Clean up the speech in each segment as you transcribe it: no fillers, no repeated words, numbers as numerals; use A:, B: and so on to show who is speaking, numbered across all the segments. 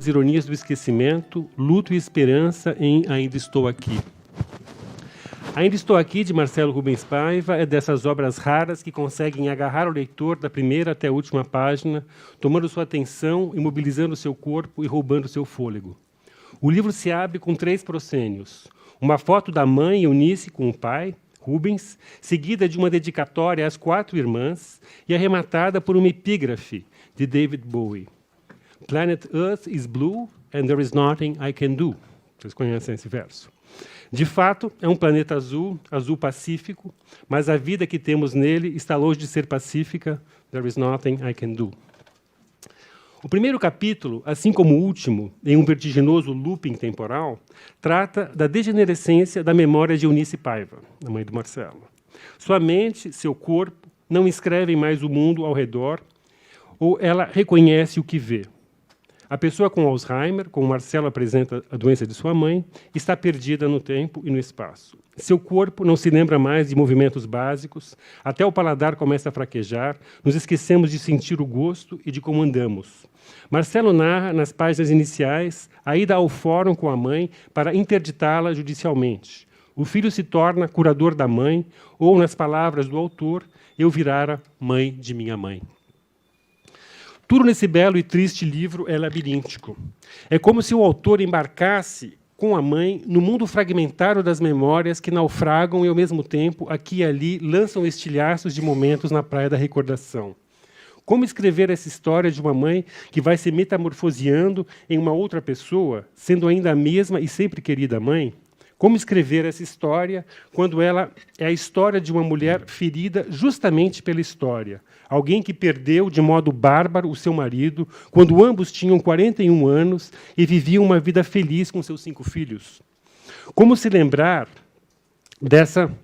A: As ironias do esquecimento, luto e esperança em Ainda Estou Aqui. Ainda Estou Aqui, de Marcelo Rubens Paiva, é dessas obras raras que conseguem agarrar o leitor da primeira até a última página, tomando sua atenção, imobilizando seu corpo e roubando seu fôlego. O livro se abre com 3 proscênios. Uma foto da mãe, Eunice, com o pai, Rubens, seguida de uma dedicatória às 4 irmãs e arrematada por uma epígrafe de David Bowie. Planet Earth is blue and there is nothing I can do. Vocês conhecem esse verso. De fato, é um planeta azul, azul pacífico, mas a vida que temos nele está longe de ser pacífica. There is nothing I can do. O primeiro capítulo, assim como o último, em um vertiginoso looping temporal, trata da degenerescência da memória de Eunice Paiva, a mãe do Marcelo. Sua mente, seu corpo, não escrevem mais o mundo ao redor, ou ela reconhece o que vê. A pessoa com Alzheimer, como Marcelo apresenta a doença de sua mãe, está perdida no tempo e no espaço. Seu corpo não se lembra mais de movimentos básicos, até o paladar começa a fraquejar, nos esquecemos de sentir o gosto e de como andamos. Marcelo narra, nas páginas iniciais, a ida ao fórum com a mãe para interditá-la judicialmente. O filho se torna curador da mãe, ou, nas palavras do autor, eu virara mãe de minha mãe. Tudo nesse belo e triste livro é labiríntico. É como se o autor embarcasse com a mãe no mundo fragmentário das memórias que naufragam e, ao mesmo tempo, aqui e ali, lançam estilhaços de momentos na praia da recordação. Como escrever essa história de uma mãe que vai se metamorfoseando em uma outra pessoa, sendo ainda a mesma e sempre querida mãe? Como escrever essa história quando ela é a história de uma mulher ferida justamente pela história? Alguém que perdeu de modo bárbaro o seu marido quando ambos tinham 41 anos e viviam uma vida feliz com seus 5 filhos. Como se lembrar dessa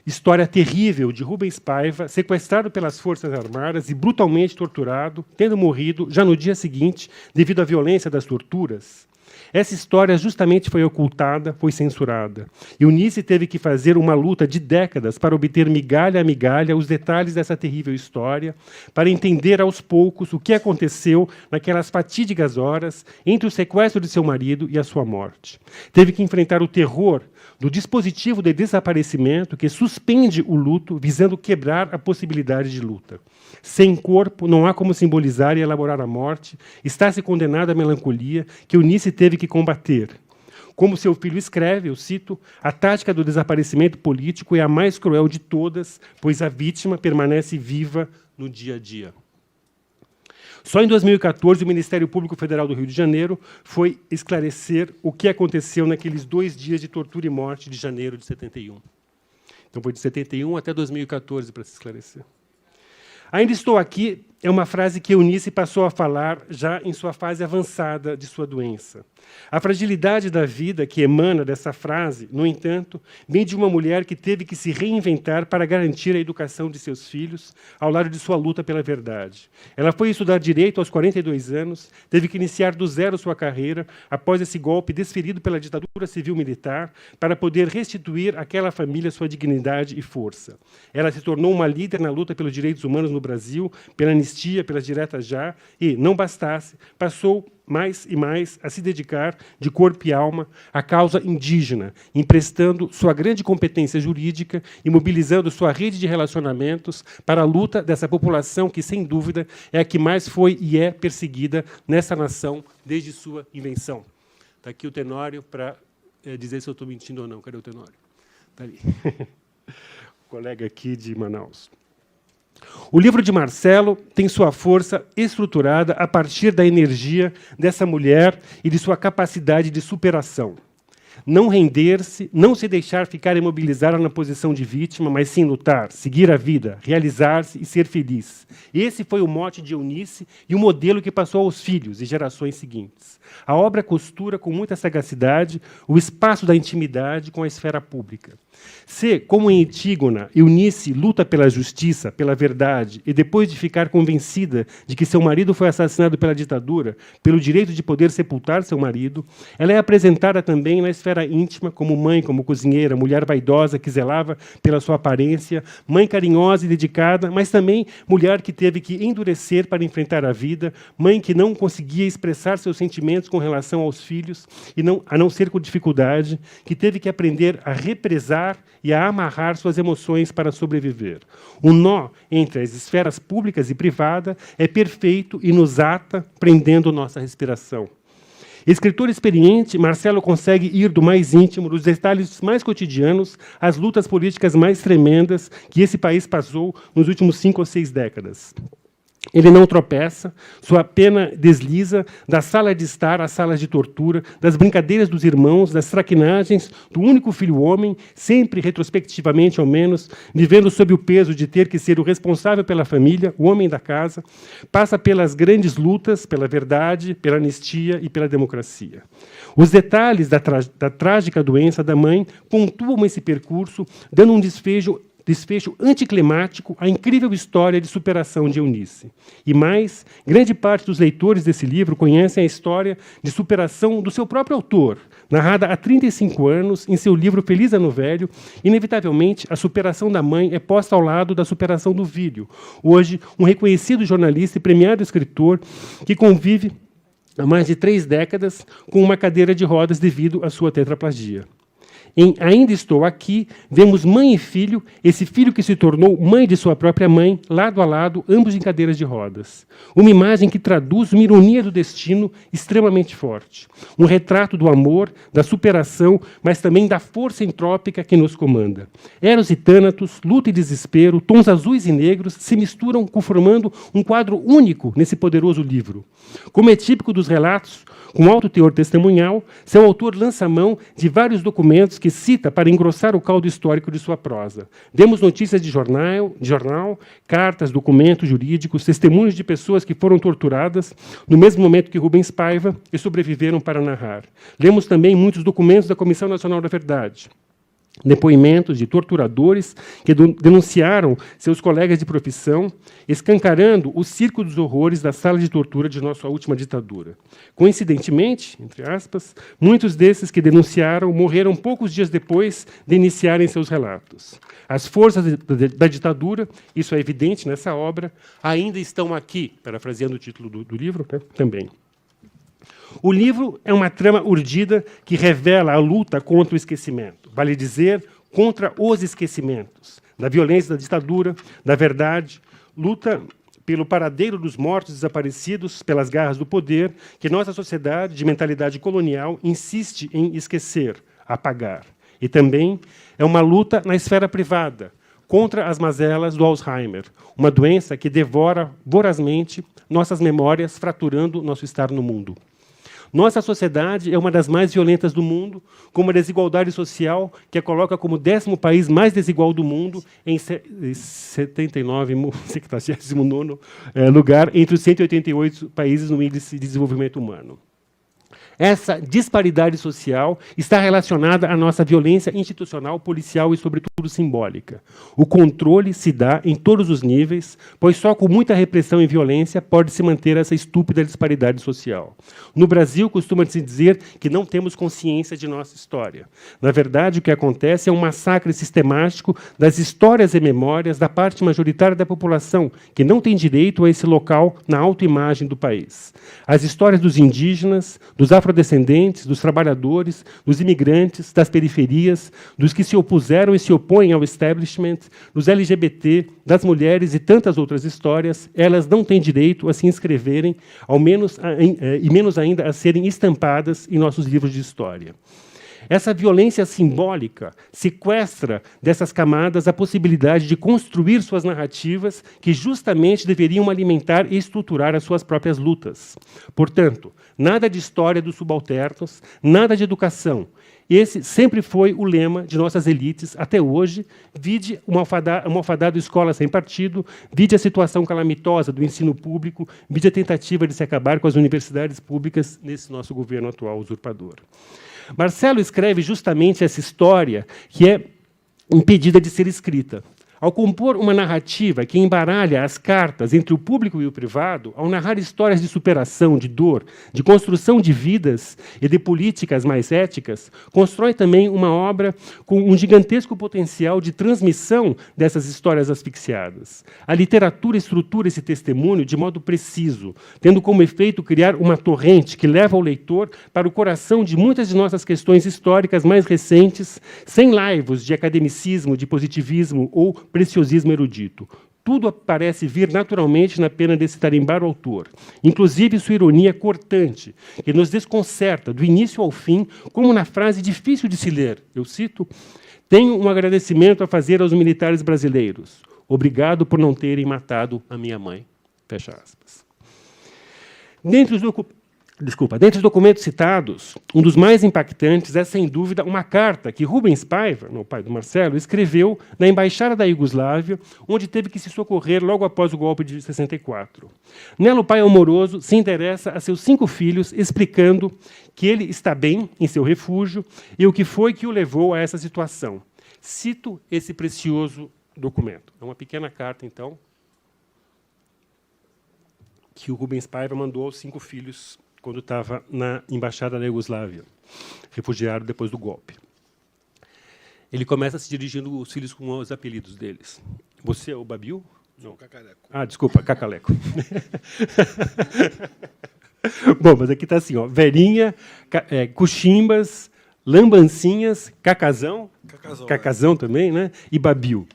A: história terrível de Rubens Paiva, sequestrado pelas Forças Armadas e brutalmente torturado, tendo morrido já no dia seguinte devido à violência das torturas? Essa história justamente foi ocultada, foi censurada. Eunice teve que fazer uma luta de décadas para obter migalha a migalha os detalhes dessa terrível história, para entender aos poucos o que aconteceu naquelas fatídicas horas entre o sequestro de seu marido e a sua morte. Teve que enfrentar o terror do dispositivo de desaparecimento que suspende o luto, visando quebrar a possibilidade de luta. Sem corpo, não há como simbolizar e elaborar a morte. Está-se condenada à melancolia que Eunice teve que combater. Como seu filho escreve, eu cito, a tática do desaparecimento político é a mais cruel de todas, pois a vítima permanece viva no dia a dia. Só em 2014, o Ministério Público Federal do Rio de Janeiro foi esclarecer o que aconteceu naqueles 2 dias de tortura e morte de janeiro de 71. Então, foi de 71 até 2014 para se esclarecer. Ainda estou aqui é uma frase que Eunice passou a falar já em sua fase avançada de sua doença. A fragilidade da vida que emana dessa frase, no entanto, vem de uma mulher que teve que se reinventar para garantir a educação de seus filhos ao lado de sua luta pela verdade. Ela foi estudar direito aos 42 anos, teve que iniciar do zero sua carreira após esse golpe desferido pela ditadura civil-militar para poder restituir àquela família sua dignidade e força. Ela se tornou uma líder na luta pelos direitos humanos no Brasil, pela anistia, pelas diretas já, e, não bastasse, passou mais e mais a se dedicar de corpo e alma à causa indígena, emprestando sua grande competência jurídica e mobilizando sua rede de relacionamentos para a luta dessa população que, sem dúvida, é a que mais foi e é perseguida nessa nação desde sua invenção. Está aqui o Tenório para dizer se eu estou mentindo ou não. Cadê o Tenório? Está ali. Colega aqui de Manaus. O livro de Marcelo tem sua força estruturada a partir da energia dessa mulher e de sua capacidade de superação. Não render-se, não se deixar ficar imobilizada na posição de vítima, mas sim lutar, seguir a vida, realizar-se e ser feliz. Esse foi o mote de Eunice e o modelo que passou aos filhos e gerações seguintes. A obra costura com muita sagacidade o espaço da intimidade com a esfera pública. Se, como em Antígona, Eunice luta pela justiça, pela verdade, e depois de ficar convencida de que seu marido foi assassinado pela ditadura, pelo direito de poder sepultar seu marido, ela é apresentada também na esfera íntima como mãe, como cozinheira, mulher vaidosa que zelava pela sua aparência, mãe carinhosa e dedicada, mas também mulher que teve que endurecer para enfrentar a vida, mãe que não conseguia expressar seus sentimentos com relação aos filhos, a não ser com dificuldade, que teve que aprender a represar e a amarrar suas emoções para sobreviver. O nó entre as esferas públicas e privada é perfeito e nos ata, prendendo nossa respiração. Escritor experiente, Marcelo consegue ir do mais íntimo, dos detalhes mais cotidianos, às lutas políticas mais tremendas que esse país passou nos últimos 5 ou 6 décadas. Ele não tropeça, sua pena desliza da sala de estar às salas de tortura, das brincadeiras dos irmãos, das traquinagens do único filho homem, sempre retrospectivamente ao menos, vivendo sob o peso de ter que ser o responsável pela família, o homem da casa, passa pelas grandes lutas, pela verdade, pela anistia e pela democracia. Os detalhes da trágica doença da mãe pontuam esse percurso, dando um desfecho anticlimático à incrível história de superação de Eunice. E mais, grande parte dos leitores desse livro conhecem a história de superação do seu próprio autor, narrada há 35 anos em seu livro Feliz Ano Velho. Inevitavelmente, a superação da mãe é posta ao lado da superação do filho, hoje um reconhecido jornalista e premiado escritor que convive há mais de 3 décadas com uma cadeira de rodas devido à sua tetraplegia. Em Ainda Estou Aqui, vemos mãe e filho, esse filho que se tornou mãe de sua própria mãe, lado a lado, ambos em cadeiras de rodas. Uma imagem que traduz uma ironia do destino extremamente forte. Um retrato do amor, da superação, mas também da força entrópica que nos comanda. Eros e Thanatos, luta e desespero, tons azuis e negros se misturam, conformando um quadro único nesse poderoso livro. Como é típico dos relatos, com alto teor testemunhal, seu autor lança a mão de vários documentos que cita para engrossar o caldo histórico de sua prosa. Demos notícias de jornal, cartas, documentos jurídicos, testemunhos de pessoas que foram torturadas no mesmo momento que Rubens Paiva e sobreviveram para narrar. Lemos também muitos documentos da Comissão Nacional da Verdade. Depoimentos de torturadores que denunciaram seus colegas de profissão, escancarando o circo dos horrores da sala de tortura de nossa última ditadura. Coincidentemente, entre aspas, muitos desses que denunciaram morreram poucos dias depois de iniciarem seus relatos. As forças da ditadura, isso é evidente nessa obra, ainda estão aqui, parafraseando o título do livro, né, também. O livro é uma trama urdida que revela a luta contra o esquecimento, vale dizer, contra os esquecimentos, da violência da ditadura, da verdade, luta pelo paradeiro dos mortos desaparecidos pelas garras do poder, que nossa sociedade de mentalidade colonial insiste em esquecer, apagar. E também é uma luta na esfera privada, contra as mazelas do Alzheimer, uma doença que devora vorazmente nossas memórias, fraturando nosso estar no mundo. Nossa sociedade é uma das mais violentas do mundo, com uma desigualdade social que a coloca como o 10º país mais desigual do mundo, em 79º lugar entre os 188 países no Índice de Desenvolvimento Humano. Essa disparidade social está relacionada à nossa violência institucional, policial e, sobretudo, simbólica. O controle se dá em todos os níveis, pois só com muita repressão e violência pode-se manter essa estúpida disparidade social. No Brasil, costuma-se dizer que não temos consciência de nossa história. Na verdade, o que acontece é um massacre sistemático das histórias e memórias da parte majoritária da população, que não tem direito a esse local na autoimagem do país. As histórias dos indígenas, dos afrodescendentes, dos trabalhadores, dos imigrantes, das periferias, dos que se opuseram e se opõem ao establishment, dos LGBT, das mulheres e tantas outras histórias, elas não têm direito a se inscreverem, ao menos, e menos ainda a serem estampadas em nossos livros de história. Essa violência simbólica sequestra dessas camadas a possibilidade de construir suas narrativas que justamente deveriam alimentar e estruturar as suas próprias lutas. Portanto, nada de história dos subalternos, nada de educação. Esse sempre foi o lema de nossas elites até hoje. Vide uma alfadada escola sem partido, vide a situação calamitosa do ensino público, vide a tentativa de se acabar com as universidades públicas nesse nosso governo atual usurpador. Marcelo escreve justamente essa história que é impedida de ser escrita. Ao compor uma narrativa que embaralha as cartas entre o público e o privado, ao narrar histórias de superação, de dor, de construção de vidas e de políticas mais éticas, constrói também uma obra com um gigantesco potencial de transmissão dessas histórias asfixiadas. A literatura estrutura esse testemunho de modo preciso, tendo como efeito criar uma torrente que leva o leitor para o coração de muitas de nossas questões históricas mais recentes, sem laivos de academicismo, de positivismo ou preciosismo erudito. Tudo parece vir naturalmente na pena desse tarimbar o autor, inclusive sua ironia cortante, que nos desconcerta do início ao fim, como na frase difícil de se ler. Eu cito: "Tenho um agradecimento a fazer aos militares brasileiros. Obrigado por não terem matado a minha mãe." Fecha aspas. Dentre os documentos citados, um dos mais impactantes é, sem dúvida, uma carta que Rubens Paiva, o pai do Marcelo, escreveu na Embaixada da Iugoslávia, onde teve que se socorrer logo após o golpe de 64. Nela, o pai amoroso se interessa a seus 5 filhos, explicando que ele está bem em seu refúgio e o que foi que o levou a essa situação. Cito esse precioso documento. É uma pequena carta, então, que o Rubens Paiva mandou aos 5 filhos quando estava na Embaixada da Iugoslávia, refugiado depois do golpe. Ele começa se dirigindo aos filhos com os apelidos deles. Você é o Babiu? Não.
B: Cacaleco.
A: Ah, desculpa, Cacaleco. Bom, mas aqui está assim, ó, Verinha, Cuximbas, Lambancinhas, Cacazão também, né? E Babiu.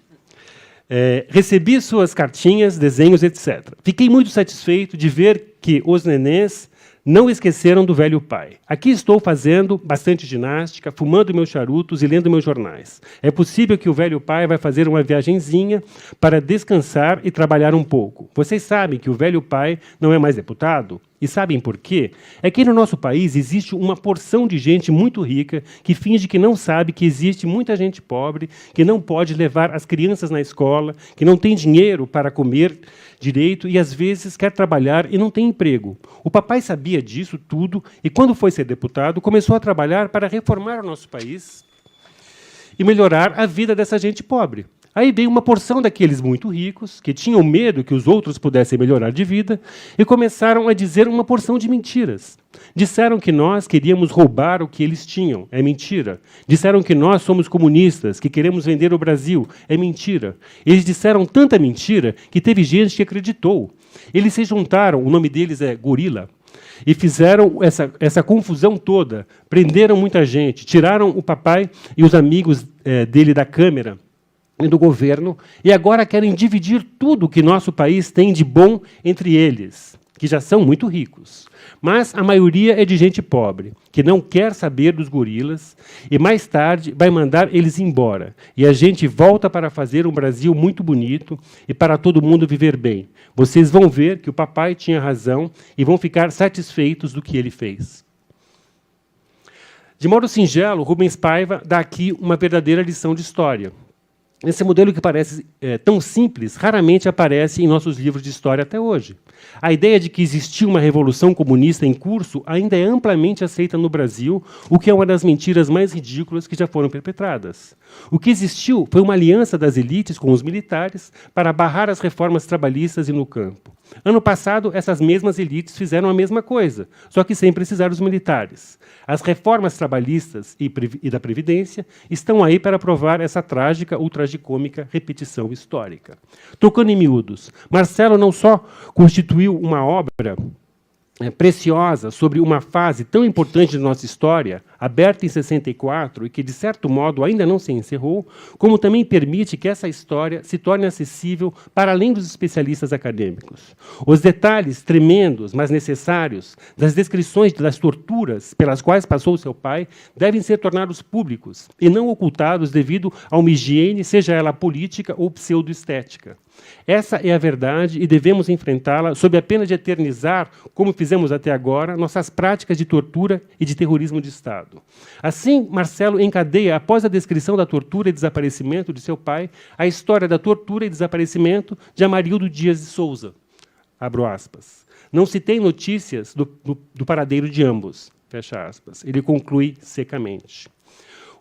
A: Recebi suas cartinhas, desenhos, etc. Fiquei muito satisfeito de ver que os nenês não esqueceram do velho pai. Aqui estou fazendo bastante ginástica, fumando meus charutos e lendo meus jornais. É possível que o velho pai vai fazer uma viagenzinha para descansar e trabalhar um pouco. Vocês sabem que o velho pai não é mais deputado? E sabem por quê? É que no nosso país existe uma porção de gente muito rica que finge que não sabe que existe muita gente pobre, que não pode levar as crianças na escola, que não tem dinheiro para comer direito e, às vezes, quer trabalhar e não tem emprego. O papai sabia disso tudo e, quando foi ser deputado, começou a trabalhar para reformar o nosso país e melhorar a vida dessa gente pobre. Aí veio uma porção daqueles muito ricos, que tinham medo que os outros pudessem melhorar de vida, e começaram a dizer uma porção de mentiras. Disseram que nós queríamos roubar o que eles tinham. É mentira. Disseram que nós somos comunistas, que queremos vender o Brasil. É mentira. Eles disseram tanta mentira que teve gente que acreditou. Eles se juntaram, o nome deles é Gorila, e fizeram essa confusão toda. Prenderam muita gente, tiraram o papai e os amigos dele da Câmara e do governo, e agora querem dividir tudo que nosso país tem de bom entre eles, que já são muito ricos. Mas a maioria é de gente pobre, que não quer saber dos gorilas, e mais tarde vai mandar eles embora. E a gente volta para fazer um Brasil muito bonito e para todo mundo viver bem. Vocês vão ver que o papai tinha razão e vão ficar satisfeitos do que ele fez. De modo singelo, Rubens Paiva dá aqui uma verdadeira lição de história. Esse modelo que parece tão simples, raramente aparece em nossos livros de história até hoje. A ideia de que existia uma revolução comunista em curso ainda é amplamente aceita no Brasil, o que é uma das mentiras mais ridículas que já foram perpetradas. O que existiu foi uma aliança das elites com os militares para barrar as reformas trabalhistas e no campo. Ano passado, essas mesmas elites fizeram a mesma coisa, só que sem precisar dos militares. As reformas trabalhistas e da Previdência estão aí para provar essa trágica ou tragicômica repetição histórica. Tocando em miúdos, Marcelo não só constituiu uma obra preciosa sobre uma fase tão importante de nossa história, aberta em 64 e que, de certo modo, ainda não se encerrou, como também permite que essa história se torne acessível para além dos especialistas acadêmicos. Os detalhes tremendos, mas necessários, das descrições das torturas pelas quais passou seu pai devem ser tornados públicos e não ocultados devido a uma higiene, seja ela política ou pseudoestética. Essa é a verdade e devemos enfrentá-la sob a pena de eternizar, como fizemos até agora, nossas práticas de tortura e de terrorismo de Estado. Assim, Marcelo encadeia, após a descrição da tortura e desaparecimento de seu pai, a história da tortura e desaparecimento de Amarildo Dias de Souza. Abro aspas. Não se tem notícias do paradeiro de ambos. Fecha aspas. Ele conclui secamente.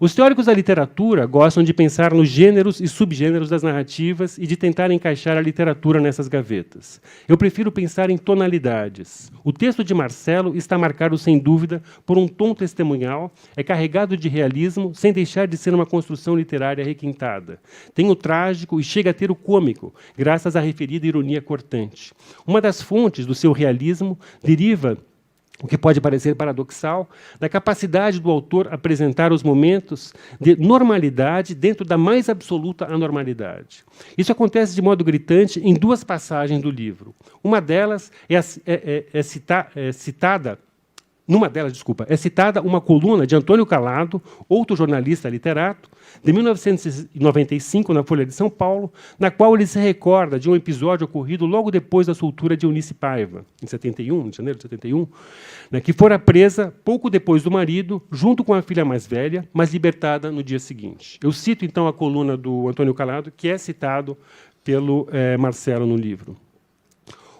A: Os teóricos da literatura gostam de pensar nos gêneros e subgêneros das narrativas e de tentar encaixar a literatura nessas gavetas. Eu prefiro pensar em tonalidades. O texto de Marcelo está marcado, sem dúvida, por um tom testemunhal, é carregado de realismo, sem deixar de ser uma construção literária requintada. Tem o trágico e chega a ter o cômico, graças à referida ironia cortante. Uma das fontes do seu realismo deriva, o que pode parecer paradoxal, da capacidade do autor apresentar os momentos de normalidade dentro da mais absoluta anormalidade. Isso acontece de modo gritante em duas passagens do livro. Uma delas é citada uma coluna de Antônio Calado, outro jornalista literato, de 1995, na Folha de São Paulo, na qual ele se recorda de um episódio ocorrido logo depois da soltura de Eunice Paiva, em janeiro de 71, que fora presa pouco depois do marido, junto com a filha mais velha, mas libertada no dia seguinte. Eu cito, então, a coluna do Antônio Calado, que é citado pelo Marcelo no livro.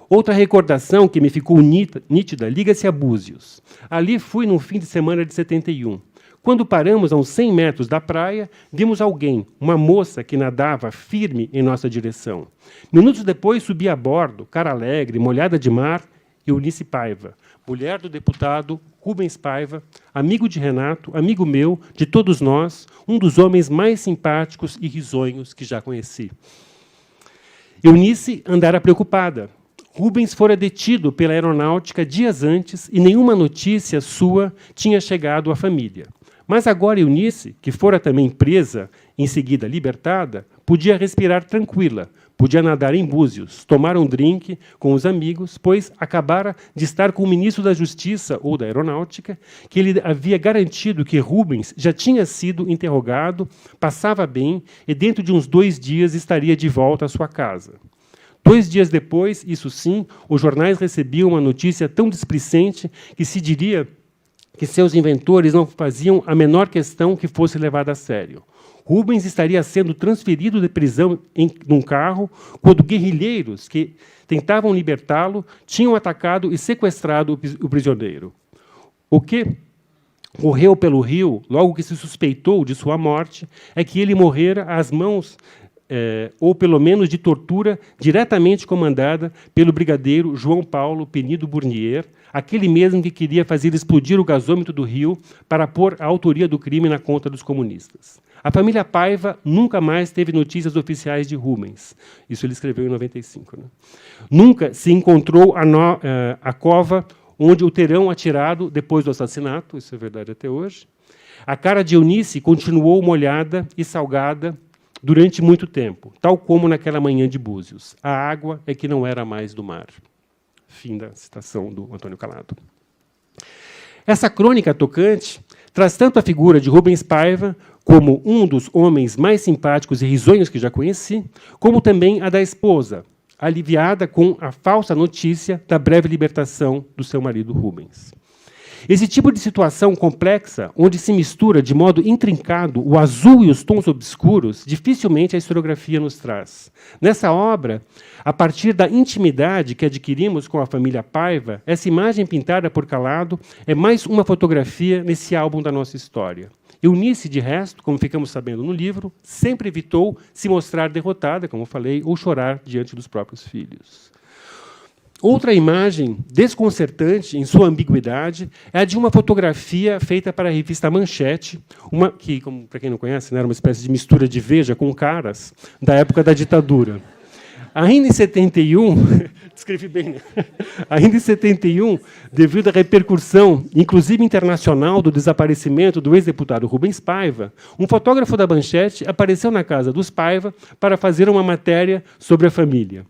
A: Outra recordação que me ficou nítida liga-se a Búzios. Ali fui num fim de semana de 71. Quando paramos a uns 100 metros da praia, vimos alguém, uma moça que nadava firme em nossa direção. Minutos depois, subi a bordo, cara alegre, molhada de mar, Eunice Paiva, mulher do deputado Rubens Paiva, amigo de Renato, amigo meu, de todos nós, um dos homens mais simpáticos e risonhos que já conheci. Eunice andara preocupada. Rubens fora detido pela aeronáutica dias antes e nenhuma notícia sua tinha chegado à família. Mas agora Eunice, que fora também presa, em seguida libertada, podia respirar tranquila, podia nadar em Búzios, tomar um drink com os amigos, pois acabara de estar com o ministro da Justiça ou da Aeronáutica, que ele havia garantido que Rubens já tinha sido interrogado, passava bem e dentro de uns 2 dias estaria de volta à sua casa. 2 dias depois, isso sim, os jornais recebiam uma notícia tão displicente que se diria que seus inventores não faziam a menor questão que fosse levada a sério. Rubens estaria sendo transferido de prisão num carro quando guerrilheiros que tentavam libertá-lo tinham atacado e sequestrado o prisioneiro. O que correu pelo rio, logo que se suspeitou de sua morte, é que ele morrera às mãos ou pelo menos de tortura diretamente comandada pelo brigadeiro João Paulo Penido Burnier, aquele mesmo que queria fazer explodir o gasômetro do Rio para pôr a autoria do crime na conta dos comunistas. A família Paiva nunca mais teve notícias oficiais de Rubens. Isso ele escreveu em 95. Né? Nunca se encontrou a cova onde o terão atirado depois do assassinato, isso é verdade até hoje. A cara de Eunice continuou molhada e salgada durante muito tempo, tal como naquela manhã de Búzios. A água é que não era mais do mar. Fim da citação do Antônio Calado. Essa crônica tocante traz tanto a figura de Rubens Paiva como um dos homens mais simpáticos e risonhos que já conheci, como também a da esposa, aliviada com a falsa notícia da breve libertação do seu marido Rubens. Esse tipo de situação complexa, onde se mistura de modo intrincado o azul e os tons obscuros, dificilmente a historiografia nos traz. Nessa obra, a partir da intimidade que adquirimos com a família Paiva, essa imagem pintada por Calado é mais uma fotografia nesse álbum da nossa história. Eunice, de resto, como ficamos sabendo no livro, sempre evitou se mostrar derrotada, como falei, ou chorar diante dos próprios filhos. Outra imagem desconcertante, em sua ambiguidade, é a de uma fotografia feita para a revista Manchete, que, para quem não conhece, era uma espécie de mistura de Veja com Caras, da época da ditadura. Ainda em 71, descrevi bem, né? Ainda em 71, devido à repercussão, inclusive internacional, do desaparecimento do ex-deputado Rubens Paiva, um fotógrafo da Manchete apareceu na casa dos Paiva para fazer uma matéria sobre a família.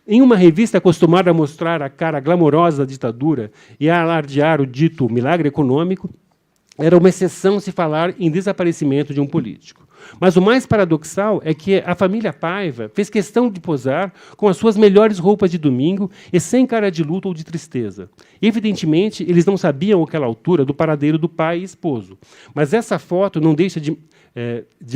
A: Em uma revista acostumada a mostrar a cara glamourosa da ditadura e a alardear o dito milagre econômico, era uma exceção se falar em desaparecimento de um político. Mas o mais paradoxal é que a família Paiva fez questão de posar com as suas melhores roupas de domingo e sem cara de luto ou de tristeza. Evidentemente, eles não sabiam àquela altura do paradeiro do pai e esposo. Mas essa foto não deixa de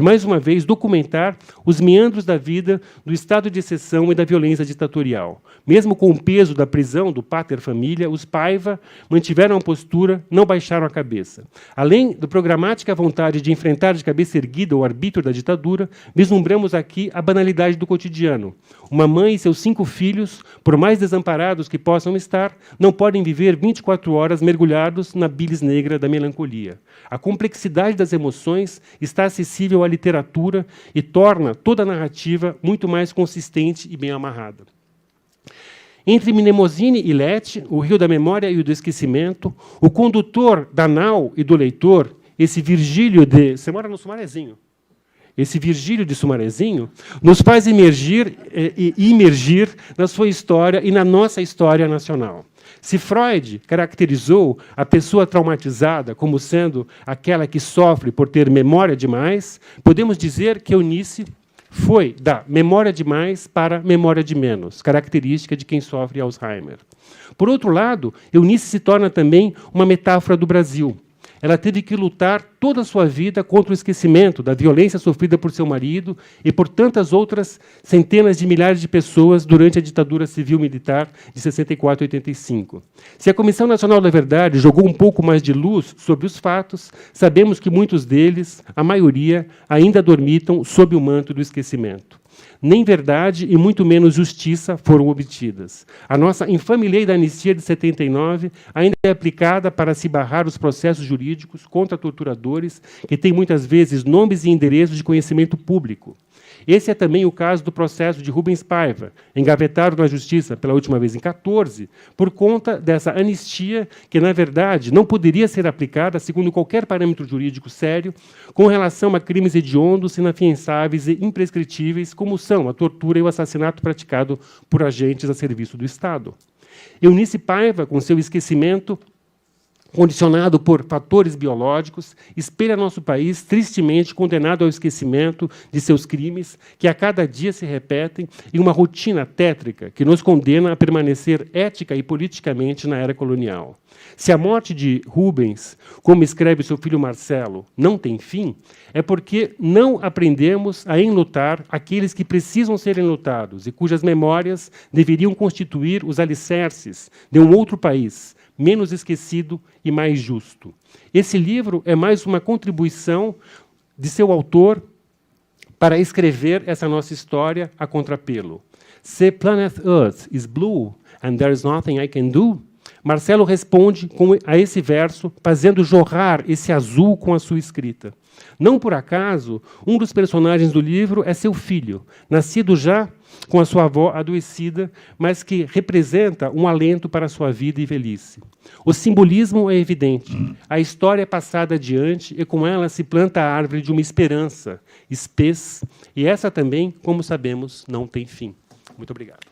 A: mais uma vez, documentar os meandros da vida, do estado de exceção e da violência ditatorial. Mesmo com o peso da prisão do pater família, os Paiva mantiveram a postura, não baixaram a cabeça. Além da programática vontade de enfrentar de cabeça erguida o arbítrio da ditadura, vislumbramos aqui a banalidade do cotidiano. Uma mãe e seus 5 filhos, por mais desamparados que possam estar, não podem viver 24 horas mergulhados na bilis negra da melancolia. A complexidade das emoções está acessível à literatura e torna toda a narrativa muito mais consistente e bem amarrada. Entre Mnemosine e Lete, o rio da memória e o do esquecimento, o condutor da nau e do leitor, esse Virgílio de... Você mora no Sumarezinho. Esse Virgílio de Sumarezinho nos faz imergir na sua história e na nossa história nacional. Se Freud caracterizou a pessoa traumatizada como sendo aquela que sofre por ter memória demais, podemos dizer que Eunice foi da memória de mais para memória de menos, característica de quem sofre Alzheimer. Por outro lado, Eunice se torna também uma metáfora do Brasil. Ela teve que lutar toda a sua vida contra o esquecimento da violência sofrida por seu marido e por tantas outras centenas de milhares de pessoas durante a ditadura civil-militar de 64 a 85. Se a Comissão Nacional da Verdade jogou um pouco mais de luz sobre os fatos, sabemos que muitos deles, a maioria, ainda dormitam sob o manto do esquecimento. Nem verdade e muito menos justiça foram obtidas. A nossa infame lei da anistia de 79 ainda é aplicada para se barrar os processos jurídicos contra torturadores que têm muitas vezes nomes e endereços de conhecimento público. Esse é também o caso do processo de Rubens Paiva, engavetado na Justiça pela última vez em 14, por conta dessa anistia que, na verdade, não poderia ser aplicada, segundo qualquer parâmetro jurídico sério, com relação a crimes hediondos, inafiançáveis e imprescritíveis, como são a tortura e o assassinato praticado por agentes a serviço do Estado. Eunice Paiva, com seu esquecimento condicionado por fatores biológicos, espelha nosso país tristemente condenado ao esquecimento de seus crimes, que a cada dia se repetem, em uma rotina tétrica que nos condena a permanecer ética e politicamente na era colonial. Se a morte de Rubens, como escreve seu filho Marcelo, não tem fim, é porque não aprendemos a enlutar aqueles que precisam ser enlutados e cujas memórias deveriam constituir os alicerces de um outro país, menos esquecido e mais justo. Esse livro é mais uma contribuição de seu autor para escrever essa nossa história a contrapelo. Se planet Earth is blue and there is nothing I can do, Marcelo responde a esse verso, fazendo jorrar esse azul com a sua escrita. Não por acaso, um dos personagens do livro é seu filho, nascido já com a sua avó adoecida, mas que representa um alento para a sua vida e velhice. O simbolismo é evidente. A história é passada adiante e com ela se planta a árvore de uma esperança espessa, e essa também, como sabemos, não tem fim. Muito obrigado.